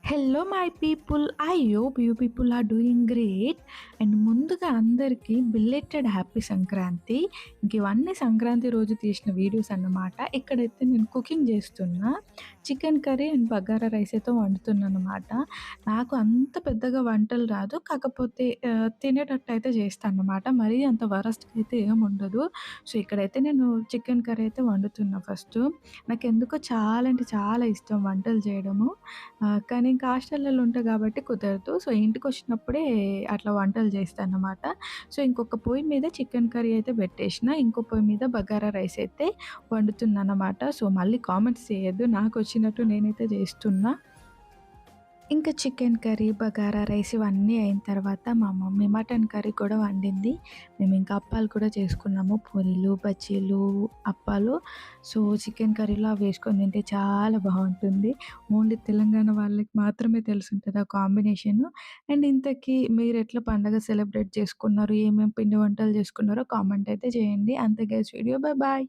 Hello my people. I hope you people are doing great. And ముందుగా అందరికీ బిల్లెటెడ్ happy Sankranti. ఇంక ఇవన్నీ సంక్రాంతి రోజు తీసిన వీడియోస్ అన్నమాట. ఇక్కడైతే నేను కుకింగ్ చేస్తున్నా. Chicken curry and bagara rice అయితే వండుతున్నానన్నమాట. నాకు అంత పెద్దగా వంటలు రాదు. కాకపోతే తినేటట్టు అయితే చేస్తానన్నమాట. మరీ అంత వరస్ట్‌గా అయితే ఏముండదు. సో, ఇక్కడైతే నేను చికెన్ కర్రీ అయితే వండుతున్నా ఫస్టు. నాకెందుకో చాలా అంటే చాలా ఇష్టం వంటలు చేయడము. కానీ ఇంకా హాస్టల్‌లలో ఉంటా కాబట్టి కుదరదు. సో, ఇంటికొచ్చినప్పుడే అట్లా వంటలు చేస్తానన్నమాట. సో, ఇంకొక పొయ్యి మీద చికెన్ కర్రీ అయితే పెట్టేషిన. ఇంకో పొయ్యి మీద బగారా రైస్ అయితే వండుతున్నానన్నమాట. సో, మళ్ళీ కామెంట్స్ చేయొద్దు. నాకొచ్చినట్టు నేనైతే చేస్తున్నా. ఇంకా చికెన్ కర్రీ, బగారా రైస్ ఇవన్నీ అయిన తర్వాత మా మమ్మీ మటన్ కర్రీ కూడా వండింది. మేమింకా అప్పాలు కూడా చేసుకున్నాము. పూరీలు, బజ్జీలు, అప్పాలు. సో, చికెన్ కర్రీలో అవేసుకొని తింటే చాలా బావుంటుంది. ఓన్లీ తెలంగాణ వాళ్ళకి మాత్రమే తెలిసుంటది ఆ కాంబినేషను. అండ్ ఇంతకీ మీరెట్లా పండగ సెలబ్రేట్ చేసుకున్నారు? ఏమేం పిండి వంటలు చేసుకున్నారో కామెంట్ అయితే చేయండి. అంతే గైస్ వీడియో. Bye bye.